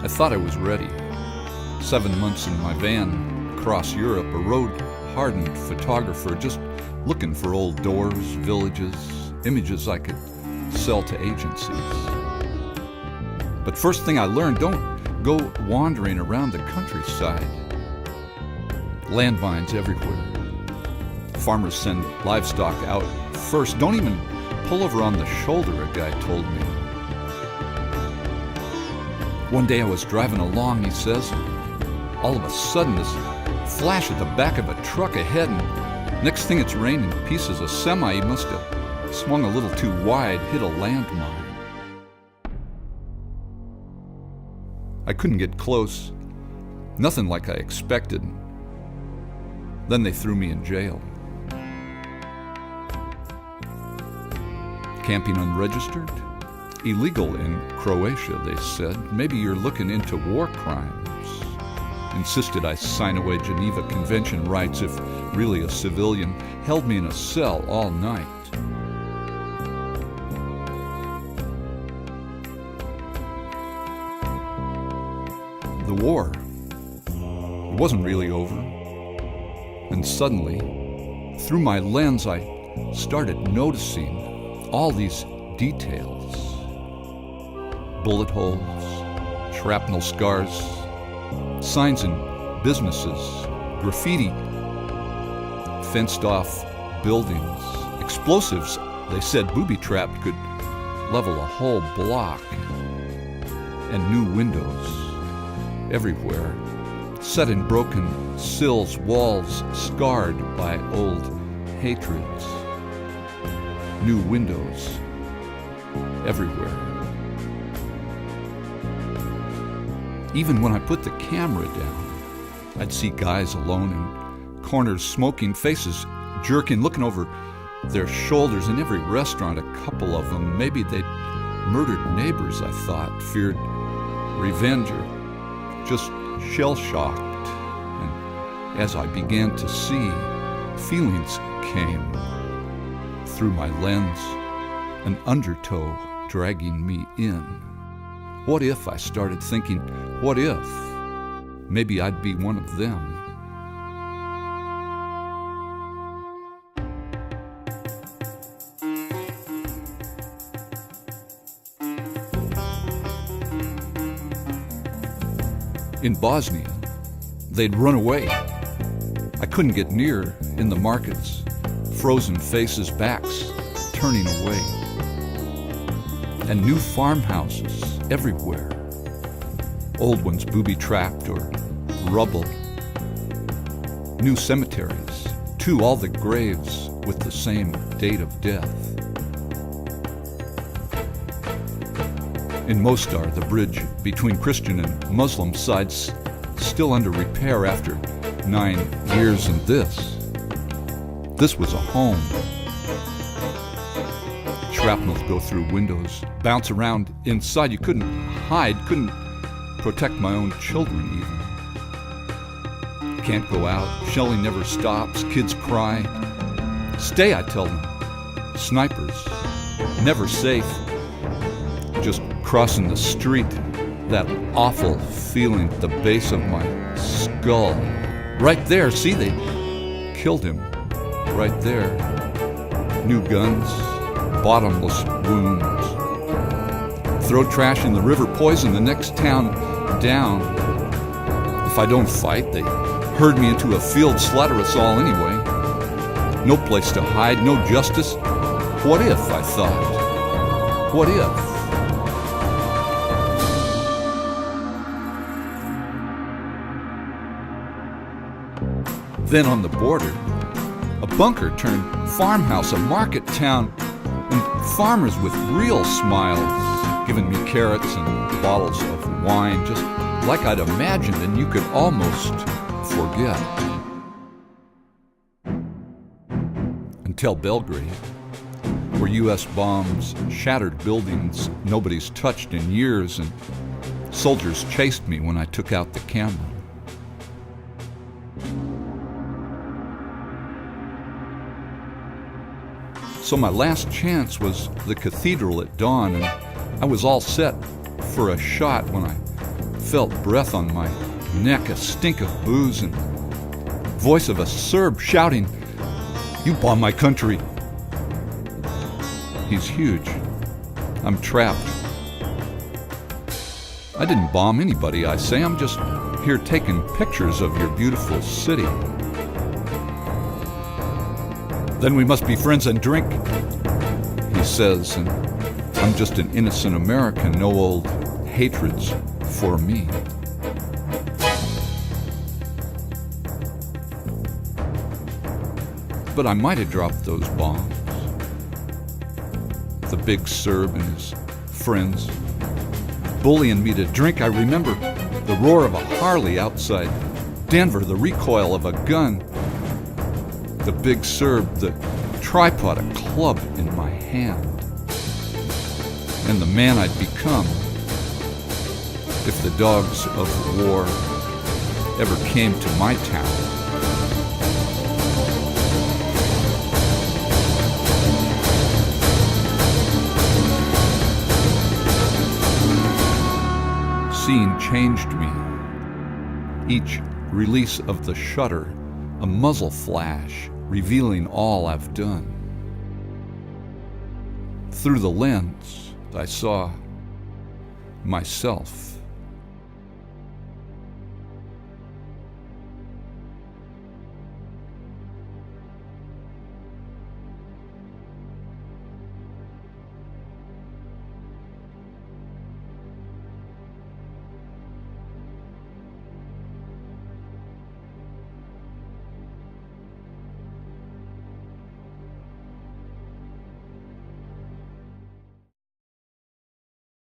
I thought I was ready. 7 months in my van across Europe, a road-hardened photographer just looking for old doors, villages, images I could sell to agencies. But first thing I learned, don't go wandering around the countryside. Landmines everywhere. Farmers send livestock out first. Don't even pull over on the shoulder, a guy told me. One day I was driving along, he says, and all of a sudden this flash at the back of a truck ahead, and next thing it's raining pieces. A semi, he must have swung a little too wide, hit a landmine. I couldn't get close, nothing like I expected. Then they threw me in jail. Camping unregistered? Illegal in Croatia, they said. Maybe you're looking into war crimes. Insisted I sign away Geneva Convention rights if really a civilian. Held me in a cell all night. The war, it wasn't really over. And suddenly, through my lens, I started noticing all these details. Bullet holes, shrapnel scars, signs in businesses, graffiti, fenced-off buildings, explosives, they said booby-trapped, could level a whole block, and new windows everywhere, set in broken sills, walls scarred by old hatreds. New windows everywhere. Even when I put the camera down, I'd see guys alone in corners smoking, faces jerking, looking over their shoulders. In every restaurant, a couple of them, maybe they'd murdered neighbors, I thought, feared revenge or just shell-shocked. And as I began to see, feelings came through my lens, an undertow dragging me in. What if, I started thinking, what if maybe I'd be one of them? In Bosnia, they'd run away. I couldn't get near in the markets, frozen faces, backs turning away. And new farmhouses everywhere, old ones booby-trapped or rubble. New cemeteries, too, all the graves with the same date of death. In Mostar, the bridge between Christian and Muslim sides still under repair after 9 years, and this was a home. Shrapnels go through windows, bounce around inside. You couldn't hide, couldn't protect my own children even. Can't go out, shelling never stops, kids cry. Stay, I tell them. Snipers, never safe. Just crossing the street, that awful feeling at the base of my skull. Right there, see, they killed him. Right there. New guns, bottomless wounds. Throw trash in the river, poison the next town down. If I don't fight, they herd me into a field, slaughter us all anyway. No place to hide, no justice. What if, I thought? What if? Then on the border, a bunker turned farmhouse, a market town, and farmers with real smiles, giving me carrots and bottles of wine, just like I'd imagined, and you could almost forget. Until Belgrade, where U.S. bombs shattered buildings nobody's touched in years, and soldiers chased me when I took out the camera. So my last chance was the cathedral at dawn, and I was all set for a shot when I felt breath on my neck, a stink of booze, and voice of a Serb shouting, "You bomb my country!" He's huge. I'm trapped. I didn't bomb anybody, I say. I'm just here taking pictures of your beautiful city. Then we must be friends and drink, he says, and I'm just an innocent American, no old hatreds for me. But I might have dropped those bombs. The big Serb and his friends bullying me to drink. I remember the roar of a Harley outside Denver, the recoil of a gun, the big Serb, the tripod, a club in my hand, and the man I'd become if the dogs of war ever came to my town. Scene changed me. Each release of the shutter, a muzzle flash revealing all I've done. Through the lens, I saw myself.